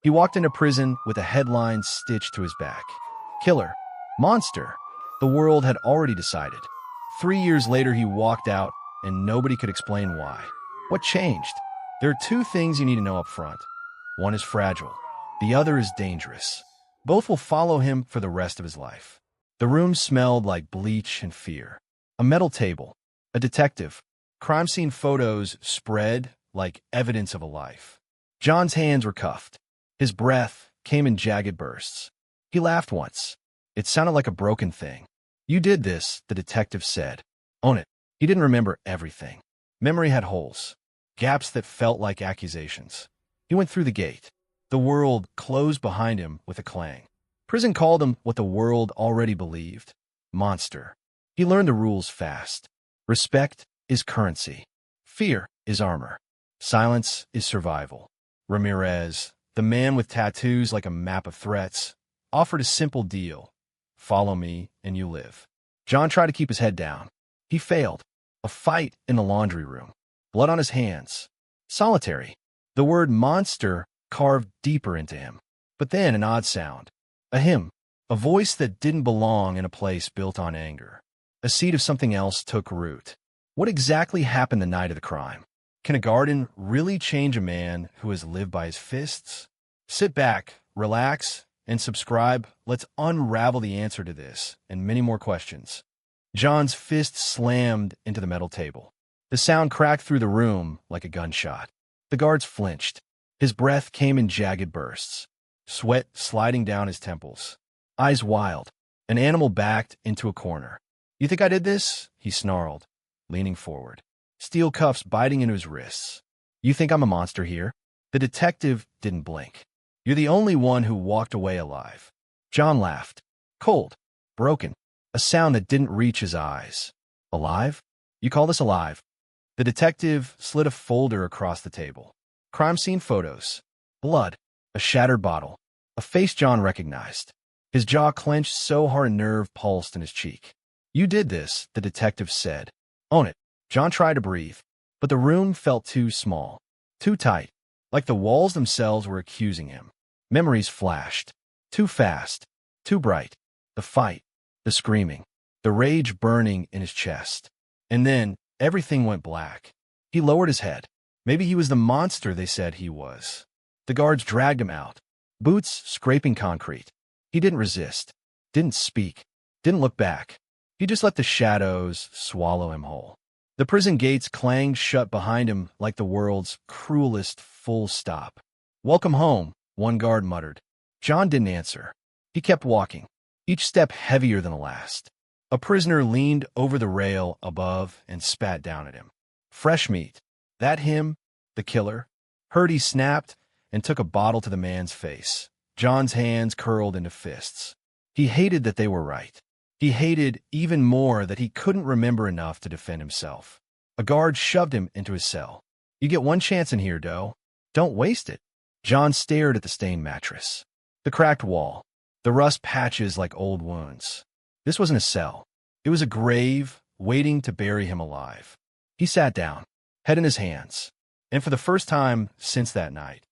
He walked into prison with a headline stitched to his back. Killer. Monster. The world had already decided. 3 years later, he walked out, and nobody could explain why. What changed? There are two things you need to know up front. One is fragile. The other is dangerous. Both will follow him for the rest of his life. The room smelled like bleach and fear. A metal table. A detective. Crime scene photos spread like evidence of a life. John's hands were cuffed. His breath came in jagged bursts. He laughed once. It sounded like a broken thing. You did this, the detective said. Own it. He didn't remember everything. Memory had holes. Gaps that felt like accusations. He went through the gate. The world closed behind him with a clang. Prison called him what the world already believed. Monster. He learned the rules fast. Respect is currency. Fear is armor. Silence is survival. Ramirez, the man with tattoos like a map of threats, offered a simple deal. Follow me and you live. John tried to keep his head down. He failed. A fight in the laundry room. Blood on his hands. Solitary. The word monster carved deeper into him. But then an odd sound. A hymn. A voice that didn't belong in a place built on anger. A seed of something else took root. What exactly happened the night of the crime? Can a garden really change a man who has lived by his fists? Sit back, relax, and subscribe. Let's unravel the answer to this and many more questions. John's fist slammed into the metal table. The sound cracked through the room like a gunshot. The guards flinched. His breath came in jagged bursts. Sweat sliding down his temples. Eyes wild. An animal backed into a corner. You think I did this? He snarled, leaning forward. Steel cuffs biting into his wrists. You think I'm a monster here? The detective didn't blink. You're the only one who walked away alive. John laughed. Cold. Broken. A sound that didn't reach his eyes. Alive? You call this alive? The detective slid a folder across the table. Crime scene photos. Blood. A shattered bottle. A face John recognized. His jaw clenched so hard a nerve pulsed in his cheek. You did this, the detective said. Own it. John tried to breathe, but the room felt too small, too tight, like the walls themselves were accusing him. Memories flashed. Too fast, too bright. The fight, the screaming, the rage burning in his chest. And then everything went black. He lowered his head. Maybe he was the monster they said he was. The guards dragged him out, boots scraping concrete. He didn't resist, didn't speak, didn't look back. He just let the shadows swallow him whole. The prison gates clanged shut behind him like the world's cruelest full stop. Welcome home, one guard muttered. John didn't answer. He kept walking, each step heavier than the last. A prisoner leaned over the rail above and spat down at him. Fresh meat. That him, the killer? Heard he snapped and took a bottle to the man's face. John's hands curled into fists. He hated that they were right. He hated even more that he couldn't remember enough to defend himself. A guard shoved him into his cell. You get one chance in here, Doe. Don't waste it. John stared at the stained mattress. The cracked wall. The rust patches like old wounds. This wasn't a cell. It was a grave waiting to bury him alive. He sat down, head in his hands, and for the first time since that night,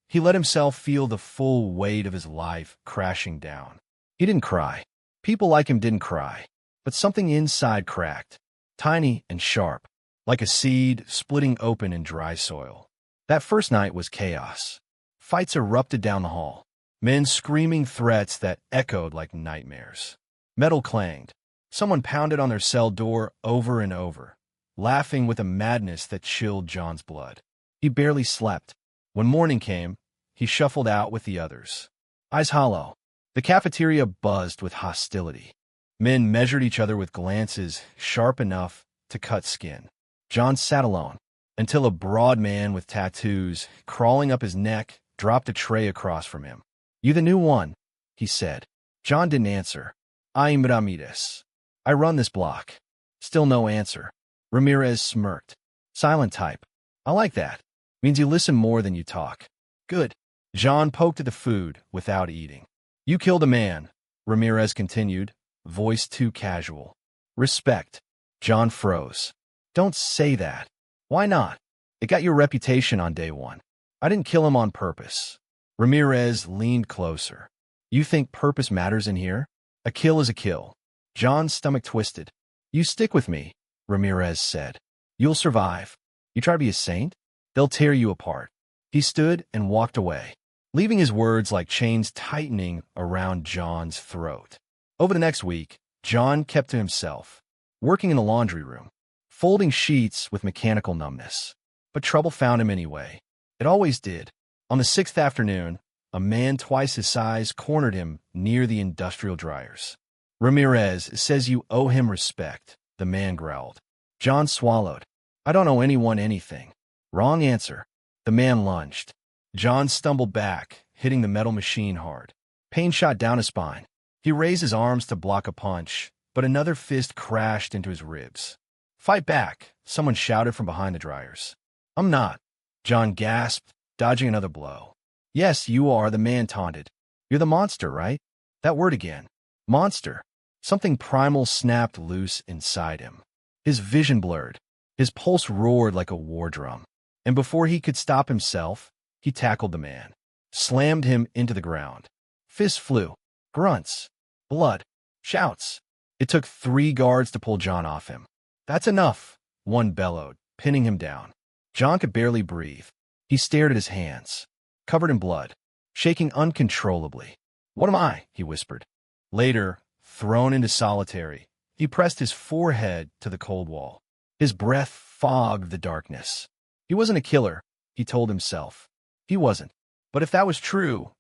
he let himself feel the full weight of his life crashing down. He didn't cry. People like him didn't cry, but something inside cracked, tiny and sharp, like a seed splitting open in dry soil. That first night was chaos. Fights erupted down the hall, men screaming threats that echoed like nightmares. Metal clanged. Someone pounded on their cell door over and over, laughing with a madness that chilled John's blood. He barely slept. When morning came, he shuffled out with the others. Eyes hollow. The cafeteria buzzed with hostility. Men measured each other with glances sharp enough to cut skin. John sat alone until a broad man with tattoos crawling up his neck dropped a tray across from him. You the new one, he said. John didn't answer. I'm Ramirez. I run this block. Still no answer. Ramirez smirked. Silent type. I like that. Means you listen more than you talk. Good. John poked at the food without eating. You killed a man, Ramirez continued, voice too casual. Respect. John froze. Don't say that. Why not? It got your reputation on day one. I didn't kill him on purpose. Ramirez leaned closer. You think purpose matters in here? A kill is a kill. John's stomach twisted. You stick with me, Ramirez said. You'll survive. You try to be a saint? They'll tear you apart. He stood and walked away, leaving his words like chains tightening around John's throat. Over the next week, John kept to himself, working in the laundry room, folding sheets with mechanical numbness. But trouble found him anyway. It always did. On the 6th afternoon, a man twice his size cornered him near the industrial dryers. Ramirez says you owe him respect, the man growled. John swallowed. I don't owe anyone anything. Wrong answer. The man lunged. John stumbled back, hitting the metal machine hard. Pain shot down his spine. He raised his arms to block a punch, but another fist crashed into his ribs. Fight back, someone shouted from behind the dryers. I'm not. John gasped, dodging another blow. Yes, you are, the man taunted. You're the monster, right? That word again. Monster. Something primal snapped loose inside him. His vision blurred. His pulse roared like a war drum. And before he could stop himself, he tackled the man, slammed him into the ground. Fists flew. Grunts. Blood. Shouts. It took 3 guards to pull John off him. That's enough, one bellowed, pinning him down. John could barely breathe. He stared at his hands, covered in blood, shaking uncontrollably. What am I? He whispered. Later, thrown into solitary, he pressed his forehead to the cold wall. His breath fogged the darkness. He wasn't a killer, he told himself. He wasn't. But if that was true,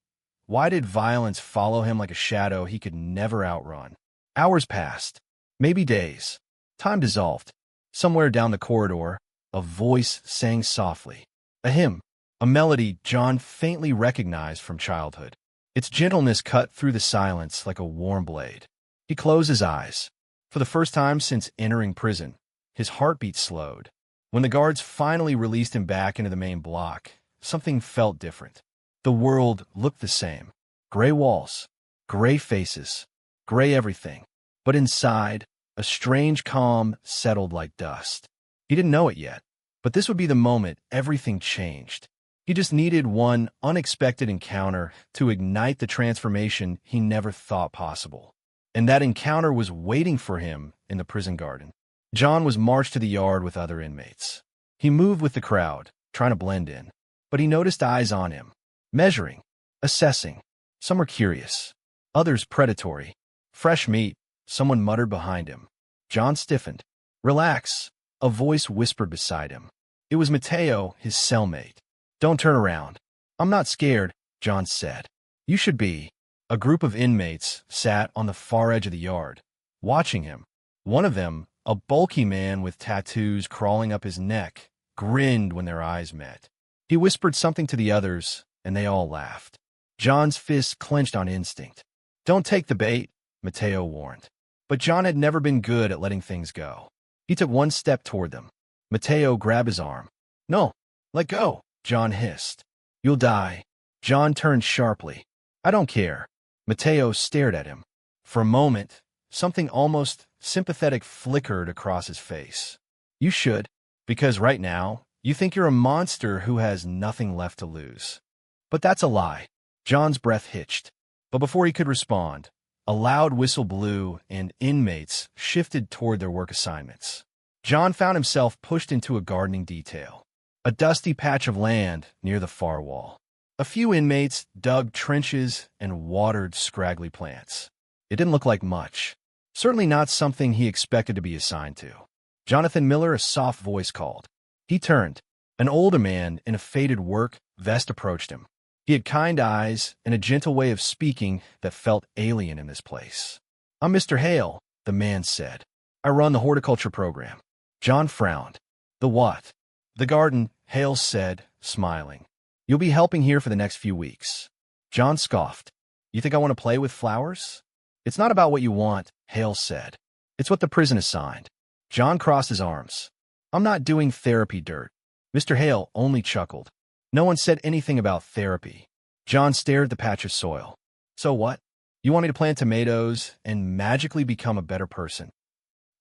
why did violence follow him like a shadow he could never outrun? Hours passed, maybe days. Time dissolved. Somewhere down the corridor, a voice sang softly. A hymn, a melody John faintly recognized from childhood. Its gentleness cut through the silence like a warm blade. He closed his eyes. For the first time since entering prison, his heartbeat slowed. When the guards finally released him back into the main block, something felt different. The world looked the same. Gray walls, gray faces, gray everything. But inside, a strange calm settled like dust. He didn't know it yet, but this would be the moment everything changed. He just needed one unexpected encounter to ignite the transformation he never thought possible. And that encounter was waiting for him in the prison garden. John was marched to the yard with other inmates. He moved with the crowd, trying to blend in, but he noticed eyes on him, measuring, assessing. Some were curious, others predatory. Fresh meat, someone muttered behind him. John stiffened. Relax, a voice whispered beside him. It was Mateo, his cellmate. Don't turn around. I'm not scared, John said. You should be. A group of inmates sat on the far edge of the yard, watching him. One of them, a bulky man with tattoos crawling up his neck, grinned when their eyes met. He whispered something to the others, and they all laughed. John's fists clenched on instinct. Don't take the bait, Mateo warned. But John had never been good at letting things go. He took one step toward them. Mateo grabbed his arm. No, let go, John hissed. You'll die. John turned sharply. I don't care. Mateo stared at him. For a moment, something almost sympathetic flickered across his face. You should, because right now, you think you're a monster who has nothing left to lose. But that's a lie. John's breath hitched. But before he could respond, a loud whistle blew and inmates shifted toward their work assignments. John found himself pushed into a gardening detail, a dusty patch of land near the far wall. A few inmates dug trenches and watered scraggly plants. It didn't look like much. Certainly not something he expected to be assigned to. Jonathan Miller, a soft voice called. He turned. An older man in a faded work vest approached him. He had kind eyes and a gentle way of speaking that felt alien in this place. I'm Mr. Hale, the man said. I run the horticulture program. John frowned. The what? The garden, Hale said, smiling. You'll be helping here for the next few weeks. John scoffed. You think I want to play with flowers? It's not about what you want, Hale said. It's what the prison assigned. John crossed his arms. I'm not doing therapy dirt. Mr. Hale only chuckled. No one said anything about therapy. John stared at the patch of soil. So what? You want me to plant tomatoes and magically become a better person?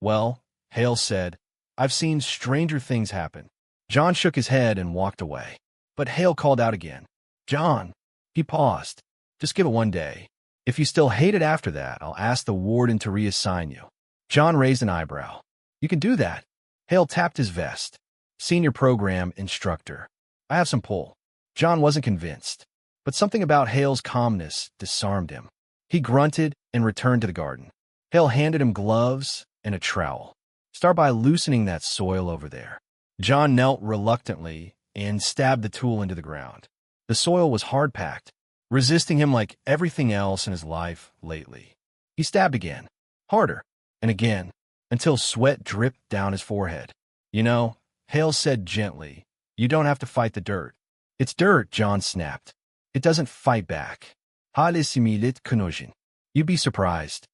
Well, Hale said, I've seen stranger things happen. John shook his head and walked away. But Hale called out again. John! He paused. Just give it 1 day. If you still hate it after that, I'll ask the warden to reassign you. John raised an eyebrow. You can do that. Hale tapped his vest. Senior program instructor. I have some pull. John wasn't convinced, but something about Hale's calmness disarmed him. He grunted and returned to the garden. Hale handed him gloves and a trowel. Start by loosening that soil over there. John knelt reluctantly and stabbed the tool into the ground. The soil was hard-packed, resisting him like everything else in his life lately. He stabbed again, harder, and again, until sweat dripped down his forehead. You know, Hale said gently, you don't have to fight the dirt. It's dirt, John snapped. It doesn't fight back. You'd be surprised.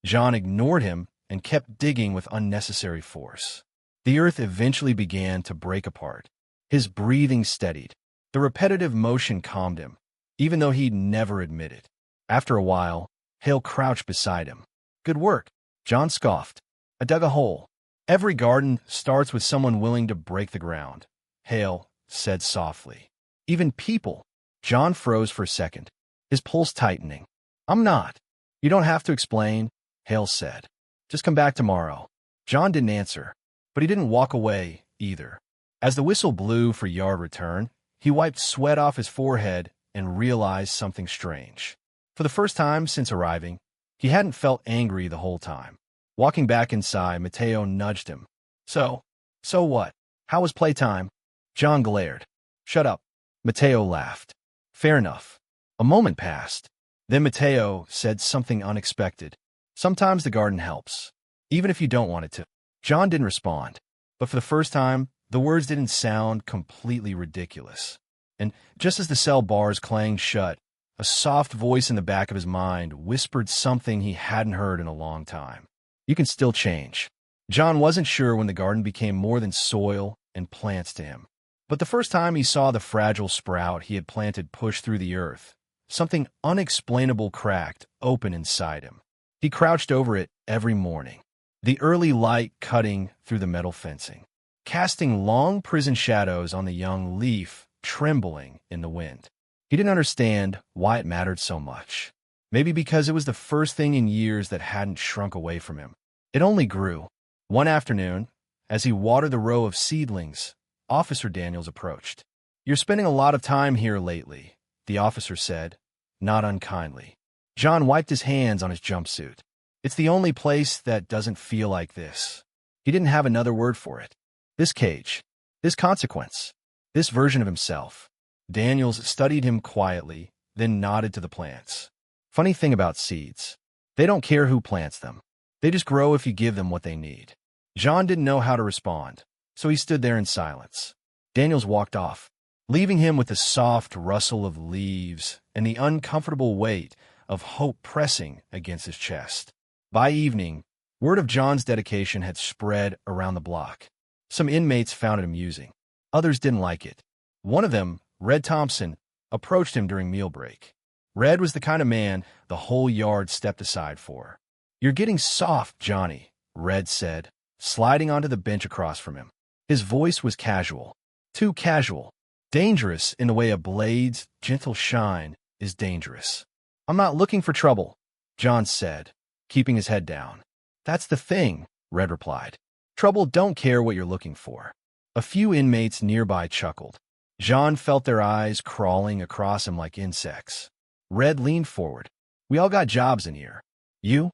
John ignored him and kept digging with unnecessary force. The earth eventually began to break apart. His breathing steadied. The repetitive motion calmed him, even though he'd never admit it. After a while, Hale crouched beside him. Good work, John scoffed. I dug a hole. Every garden starts with someone willing to break the ground, Hale said softly. Even people. John froze for a second, his pulse tightening. I'm not. You don't have to explain, Hale said. Just come back tomorrow. John didn't answer, but he didn't walk away either. As the whistle blew for yard return, he wiped sweat off his forehead and realized something strange. For the first time since arriving, he hadn't felt angry the whole time. Walking back inside, Mateo nudged him. So what? How was playtime? John glared. Shut up. Mateo laughed. Fair enough. A moment passed. Then Mateo said something unexpected. Sometimes the garden helps, even if you don't want it to. John didn't respond, but for the first time, the words didn't sound completely ridiculous. And just as the cell bars clanged shut, a soft voice in the back of his mind whispered something he hadn't heard in a long time. You can still change. John wasn't sure when the garden became more than soil and plants to him. But the first time he saw the fragile sprout he had planted push through the earth, something unexplainable cracked open inside him. He crouched over it every morning, the early light cutting through the metal fencing, casting long prison shadows on the young leaf trembling in the wind. He didn't understand why it mattered so much. Maybe because it was the first thing in years that hadn't shrunk away from him. It only grew. One afternoon, as he watered the row of seedlings, Officer Daniels approached. You're spending a lot of time here lately, the officer said, not unkindly. John wiped his hands on his jumpsuit. It's the only place that doesn't feel like this. He didn't have another word for it. This cage, this consequence, this version of himself. Daniels studied him quietly, then nodded to the plants. Funny thing about seeds. They don't care who plants them. They just grow if you give them what they need. John didn't know how to respond, so he stood there in silence. Daniels walked off, leaving him with the soft rustle of leaves and the uncomfortable weight of hope pressing against his chest. By evening, word of John's dedication had spread around the block. Some inmates found it amusing. Others didn't like it. One of them, Red Thompson, approached him during meal break. Red was the kind of man the whole yard stepped aside for. You're getting soft, Johnny, Red said, sliding onto the bench across from him. His voice was casual. Too casual. Dangerous in the way a blade's gentle shine is dangerous. I'm not looking for trouble, John said, keeping his head down. That's the thing, Red replied. Trouble don't care what you're looking for. A few inmates nearby chuckled. John felt their eyes crawling across him like insects. Red leaned forward. We all got jobs in here. You're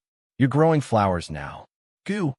growing flowers now. Goo.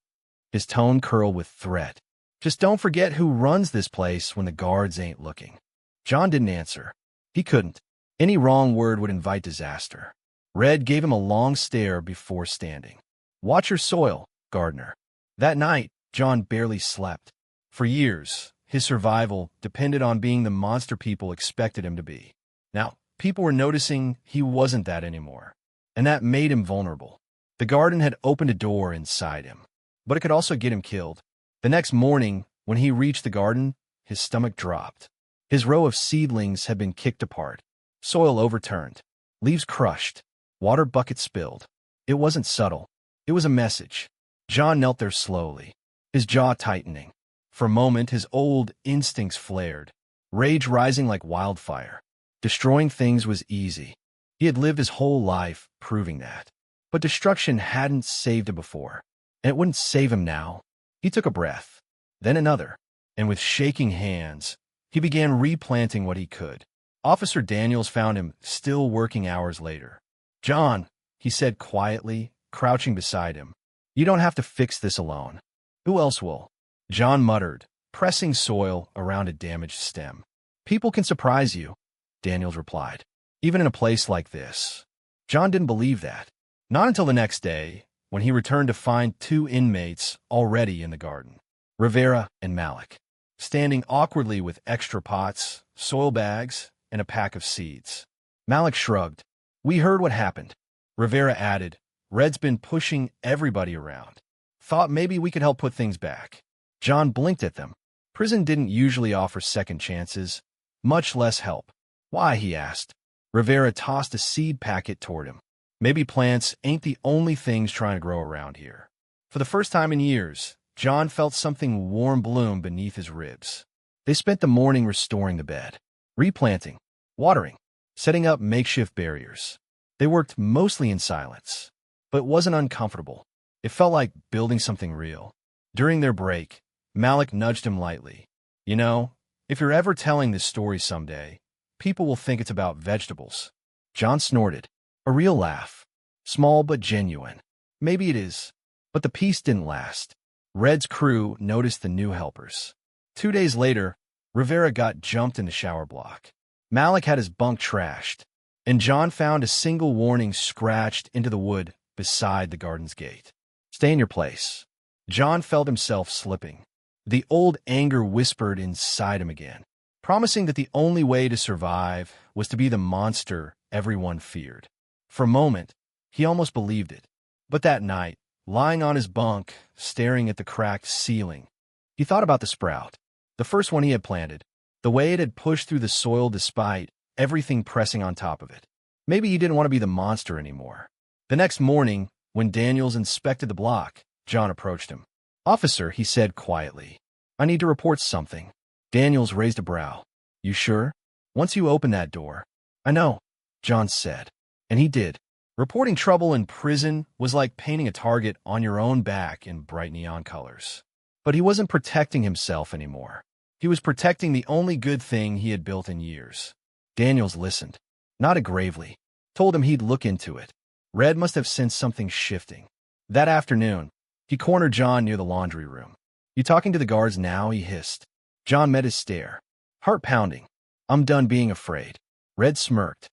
His tone curled with threat. Just don't forget who runs this place when the guards ain't looking. John didn't answer. He couldn't. Any wrong word would invite disaster. Red gave him a long stare before standing. Watch your soil, Gardner. That night, John barely slept. For years, his survival depended on being the monster people expected him to be. Now, people were noticing he wasn't that anymore, and that made him vulnerable. The garden had opened a door inside him, but it could also get him killed. The next morning, when he reached the garden, his stomach dropped. His row of seedlings had been kicked apart, soil overturned, leaves crushed, water buckets spilled. It wasn't subtle. It was a message. John knelt there slowly, his jaw tightening. For a moment, his old instincts flared, rage rising like wildfire. Destroying things was easy. He had lived his whole life proving that. But destruction hadn't saved him before, and it wouldn't save him now. He took a breath, then another, and with shaking hands, he began replanting what he could. Officer Daniels found him still working hours later. "John," he said quietly, crouching beside him, "you don't have to fix this alone. Who else will?" John muttered, pressing soil around a damaged stem. "People can surprise you," Daniels replied, "even in a place like this." John didn't believe that. Not until the next day, when he returned to find two inmates already in the garden, Rivera and Malik, standing awkwardly with extra pots, soil bags, and a pack of seeds. Malik shrugged. "We heard what happened." Rivera added, "Red's been pushing everybody around. Thought maybe we could help put things back." John blinked at them. Prison didn't usually offer second chances, much less help. "Why?" he asked. Rivera tossed a seed packet toward him. "Maybe plants ain't the only things trying to grow around here." For the first time in years, John felt something warm bloom beneath his ribs. They spent the morning restoring the bed, replanting, watering, setting up makeshift barriers. They worked mostly in silence, but it wasn't uncomfortable. It felt like building something real. During their break, Malik nudged him lightly. "You know, if you're ever telling this story someday, people will think it's about vegetables." John snorted. A real laugh. Small but genuine. "Maybe it is." But the peace didn't last. Red's crew noticed the new helpers. 2 days later, Rivera got jumped in the shower block. Malik had his bunk trashed, and John found a single warning scratched into the wood beside the garden's gate. "Stay in your place." John felt himself slipping. The old anger whispered inside him again, promising that the only way to survive was to be the monster everyone feared. For a moment, he almost believed it. But that night, lying on his bunk, staring at the cracked ceiling, he thought about the sprout, the first one he had planted, the way it had pushed through the soil despite everything pressing on top of it. Maybe he didn't want to be the monster anymore. The next morning, when Daniels inspected the block, John approached him. "Officer," he said quietly, "I need to report something." Daniels raised a brow. "You sure? Once you open that door." "I know," John said. And he did. Reporting trouble in prison was like painting a target on your own back in bright neon colors. But he wasn't protecting himself anymore. He was protecting the only good thing he had built in years. Daniels listened, nodded gravely, told him he'd look into it. Red must have sensed something shifting. That afternoon, he cornered John near the laundry room. "You talking to the guards now?" he hissed. John met his stare, heart pounding. "I'm done being afraid." Red smirked.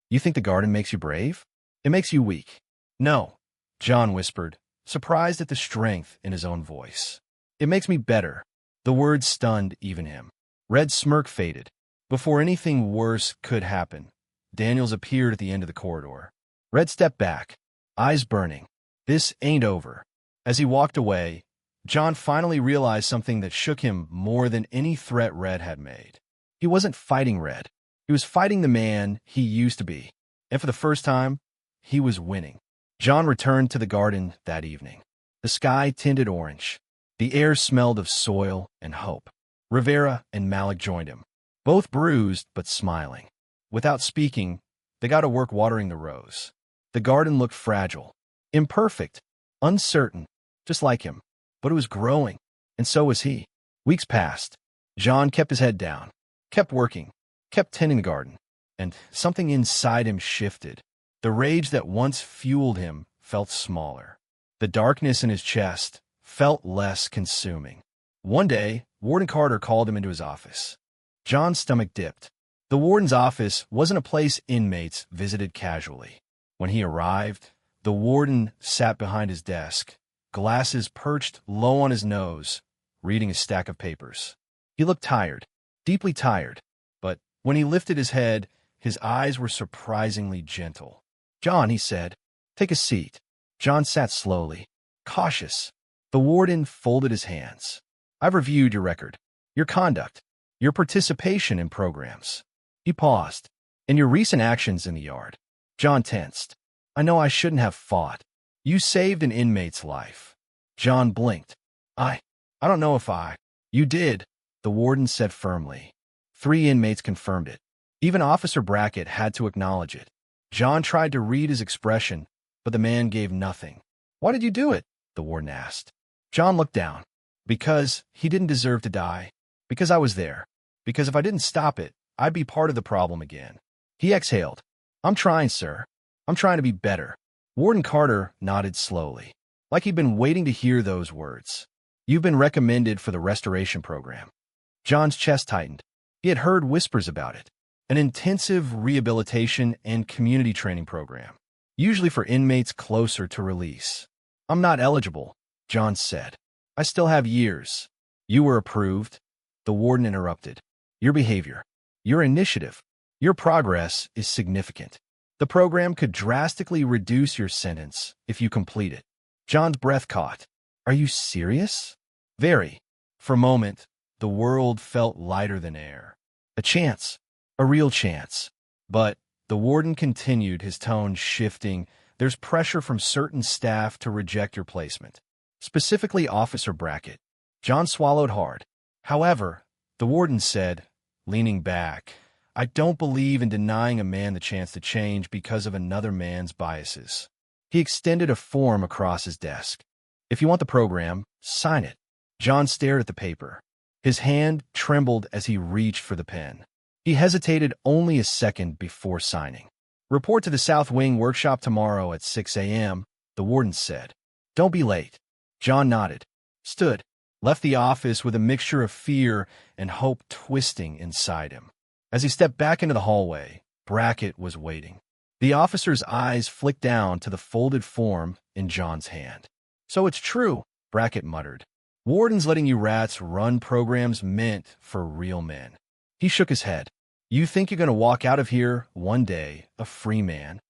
"You think the garden makes you brave? It makes you weak." "No," John whispered, surprised at the strength in his own voice. "It makes me better." The words stunned even him. Red's smirk faded. Before anything worse could happen, Daniels appeared at the end of the corridor. Red stepped back, eyes burning. "This ain't over." As he walked away, John finally realized something that shook him more than any threat Red had made. He wasn't fighting Red. He was fighting the man he used to be. And for the first time, he was winning. John returned to the garden that evening. The sky tinted orange. The air smelled of soil and hope. Rivera and Malik joined him, both bruised but smiling. Without speaking, they got to work watering the rows. The garden looked fragile, imperfect, uncertain, just like him. But it was growing, and so was he. Weeks passed. John kept his head down, kept working, kept tending the garden, and something inside him shifted. The rage that once fueled him felt smaller. The darkness in his chest felt less consuming. One day, Warden Carter called him into his office. John's stomach dipped. The warden's office wasn't a place inmates visited casually. When he arrived, the warden sat behind his desk, glasses perched low on his nose, reading a stack of papers. He looked tired, deeply tired, but when he lifted his head, his eyes were surprisingly gentle. "John," he said, "take a seat." John sat slowly, cautious. The warden folded his hands. "I've reviewed your record, your conduct, your participation in programs." He paused. "And your recent actions in the yard." John tensed. "I know I shouldn't have fought. You saved an inmate's life." John blinked. I don't know if I." "You did," the warden said firmly. 3 inmates confirmed it. Even Officer Brackett had to acknowledge it. John tried to read his expression, but the man gave nothing. "Why did you do it?" the warden asked. John looked down. "Because he didn't deserve to die. Because I was there. Because if I didn't stop it, I'd be part of the problem again." He exhaled. "I'm trying, sir. I'm trying to be better." Warden Carter nodded slowly, like he'd been waiting to hear those words. "You've been recommended for the restoration program." John's chest tightened. He had heard whispers about it. An intensive rehabilitation and community training program, usually for inmates closer to release. "I'm not eligible," John said. "I still have years." "You were approved," the warden interrupted. "Your behavior, your initiative, your progress is significant. The program could drastically reduce your sentence if you complete it." John's breath caught. "Are you serious?" "Very." For a moment, the world felt lighter than air. A chance. A real chance. "But," the warden continued, his tone shifting, "there's pressure from certain staff to reject your placement. Specifically Officer Brackett." John swallowed hard. "However," the warden said, leaning back, "I don't believe in denying a man the chance to change because of another man's biases." He extended a form across his desk. "If you want the program, sign it." John stared at the paper. His hand trembled as he reached for the pen. He hesitated only a second before signing. "Report to the South Wing workshop tomorrow at 6 a.m., the warden said. "Don't be late." John nodded, stood, left the office with a mixture of fear and hope twisting inside him. As he stepped back into the hallway, Brackett was waiting. The officer's eyes flicked down to the folded form in John's hand. "So it's true," Brackett muttered. "Warden's letting you rats run programs meant for real men." He shook his head. "You think you're going to walk out of here one day a free man?"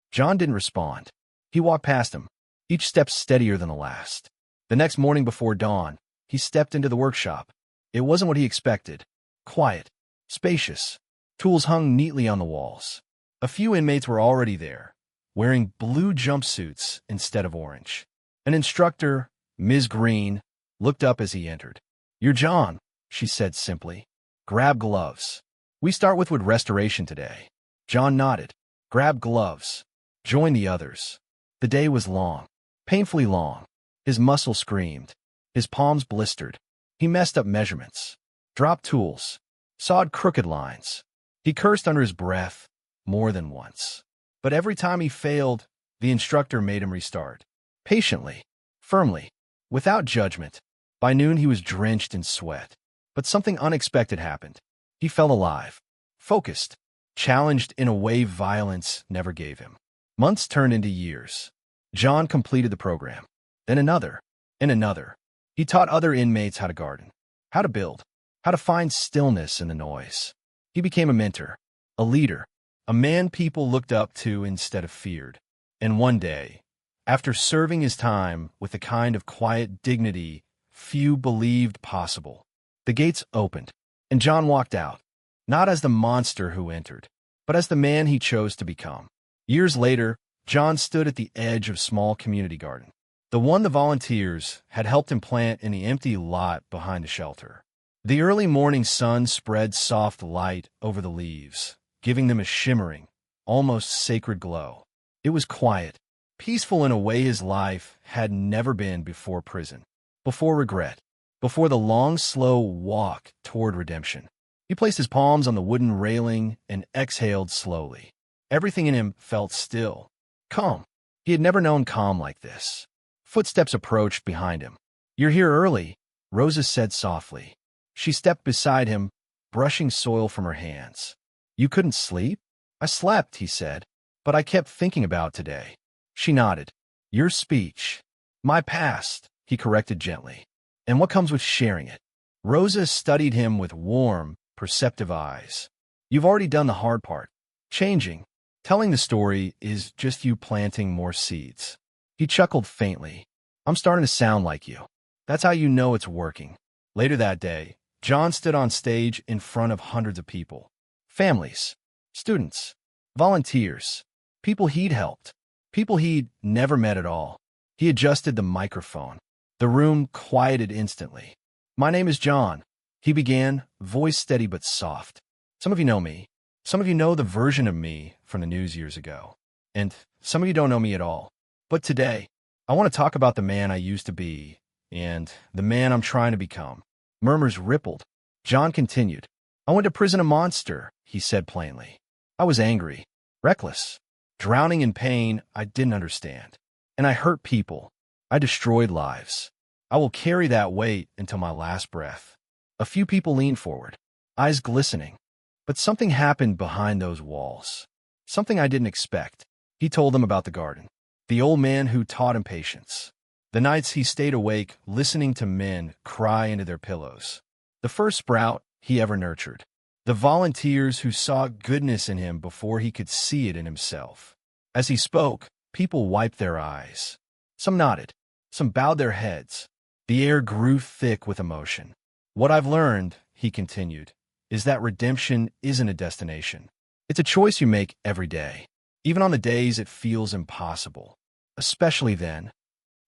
John didn't respond. He walked past him, each step steadier than the last. The next morning before dawn, he stepped into the workshop. It wasn't what he expected. Quiet, spacious. Tools hung neatly on the walls. A few inmates were already there, wearing blue jumpsuits instead of orange. An instructor, Ms. Green, looked up as he entered. "You're John," she said simply. "Grab gloves. We start with restoration today." John nodded. Grab gloves. Join the others. The day was long, painfully long. His muscles screamed. His palms blistered. He messed up measurements, dropped tools, sawed crooked lines. He cursed under his breath more than once. But every time he failed, the instructor made him restart. Patiently, firmly, without judgment. By noon he was drenched in sweat. But something unexpected happened. He felt alive, focused, challenged in a way violence never gave him. Months turned into years. John completed the program. Then another, and another. He taught other inmates how to garden, how to build, how to find stillness in the noise. He became a mentor, a leader, a man people looked up to instead of feared. And one day, after serving his time with the kind of quiet dignity few believed possible, the gates opened, and John walked out, not as the monster who entered, but as the man he chose to become. Years later, John stood at the edge of a small community garden, the one the volunteers had helped him plant in the empty lot behind the shelter. The early morning sun spread soft light over the leaves, giving them a shimmering, almost sacred glow. It was quiet, peaceful in a way his life had never been before prison, before regret, before the long, slow walk toward redemption. He placed his palms on the wooden railing and exhaled slowly. Everything in him felt still, calm. He had never known calm like this. Footsteps approached behind him. "You're here early," Rosa said softly. She stepped beside him, brushing soil from her hands. "You couldn't sleep?" "I slept," he said, "but I kept thinking about today." She nodded. "Your speech." "My past," he corrected gently. "And what comes with sharing it." Rosa studied him with warm, perceptive eyes. "You've already done the hard part. Changing. Telling the story is just you planting more seeds." He chuckled faintly. "I'm starting to sound like you. That's how you know it's working." Later that day, John stood on stage in front of hundreds of people. Families, students, volunteers, people he'd helped, people he'd never met at all. He adjusted the microphone. The room quieted instantly. "My name is John," he began, voice steady but soft. "Some of you know me. Some of you know the version of me from the news years ago, and some of you don't know me at all. But today, I want to talk about the man I used to be and the man I'm trying to become. Murmurs rippled. John continued. I went to prison a monster, he said plainly. I was angry, reckless, drowning in pain I didn't understand. And I hurt people. I destroyed lives. I will carry that weight until my last breath. A few people leaned forward, eyes glistening. But something happened behind those walls. Something I didn't expect. He told them about the garden. The old man who taught him patience. The nights he stayed awake listening to men cry into their pillows. The first sprout he ever nurtured. The volunteers who saw goodness in him before he could see it in himself. As he spoke, people wiped their eyes. Some nodded. Some bowed their heads. The air grew thick with emotion. What I've learned, he continued, is that redemption isn't a destination. It's a choice you make every day, even on the days it feels impossible. Especially then.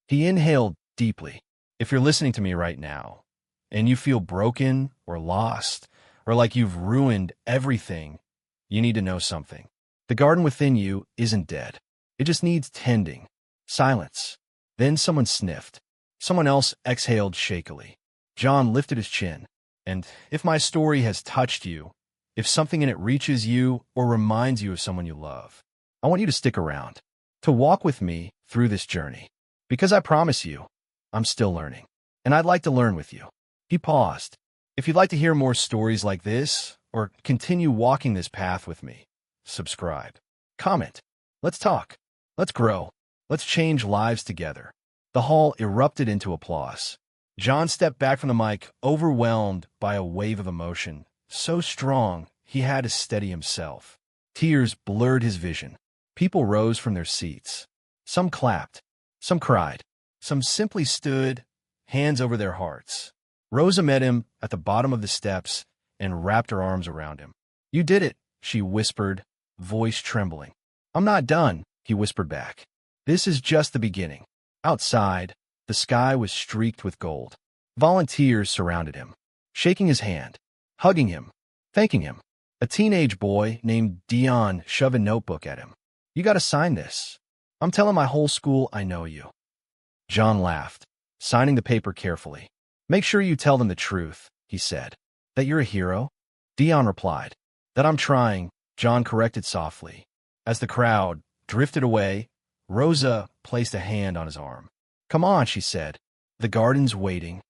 He inhaled deeply. If you're listening to me right now, and you feel broken or lost, or like you've ruined everything, you need to know something. The garden within you isn't dead. It just needs tending. Silence. Then someone sniffed. Someone else exhaled shakily. John lifted his chin. And if my story has touched you, if something in it reaches you or reminds you of someone you love, I want you to stick around, to walk with me through this journey. Because I promise you, I'm still learning. And I'd like to learn with you. He paused. If you'd like to hear more stories like this, or continue walking this path with me, subscribe. Comment. Let's talk. Let's grow. Let's change lives together. The hall erupted into applause. John stepped back from the mic, overwhelmed by a wave of emotion, so strong he had to steady himself. Tears blurred his vision. People rose from their seats. Some clapped. Some cried. Some simply stood, hands over their hearts. Rosa met him at the bottom of the steps and wrapped her arms around him. You did it, she whispered, voice trembling. I'm not done, he whispered back. This is just the beginning. Outside, the sky was streaked with gold. Volunteers surrounded him, shaking his hand, hugging him, thanking him. A teenage boy named Dion shoved a notebook at him. You got to sign this. I'm telling my whole school I know you. John laughed, signing the paper carefully. Make sure you tell them the truth, he said. That you're a hero? Dion replied. That I'm trying, John corrected softly. As the crowd drifted away, Rosa placed a hand on his arm. Come on, she said. The garden's waiting.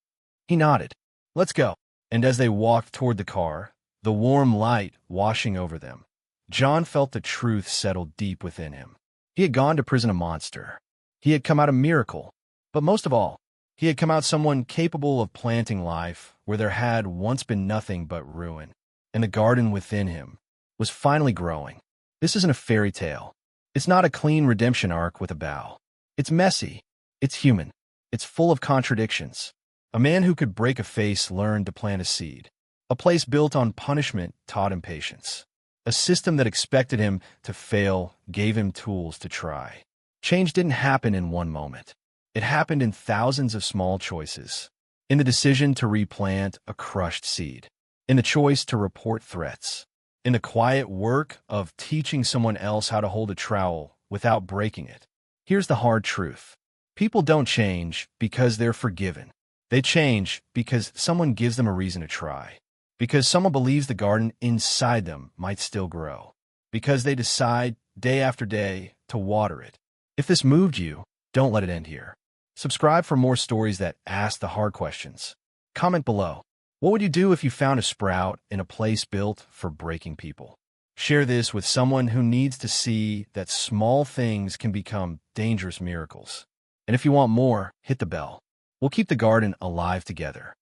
He nodded. Let's go. And as they walked toward the car, the warm light washing over them, John felt the truth settle deep within him. He had gone to prison a monster. He had come out a miracle. But most of all, he had come out someone capable of planting life where there had once been nothing but ruin. And the garden within him was finally growing. This isn't a fairy tale. It's not a clean redemption arc with a bow. It's messy. It's human. It's full of contradictions. A man who could break a face learned to plant a seed. A place built on punishment taught him patience. A system that expected him to fail gave him tools to try. Change didn't happen in one moment. It happened in thousands of small choices. In the decision to replant a crushed seed. In the choice to report threats. In the quiet work of teaching someone else how to hold a trowel without breaking it. Here's the hard truth. People don't change because they're forgiven. They change because someone gives them a reason to try. Because someone believes the garden inside them might still grow. Because they decide day after day to water it. If this moved you, don't let it end here. Subscribe for more stories that ask the hard questions. Comment below. What would you do if you found a sprout in a place built for breaking people? Share this with someone who needs to see that small things can become dangerous miracles. And if you want more, hit the bell. We'll keep the garden alive together.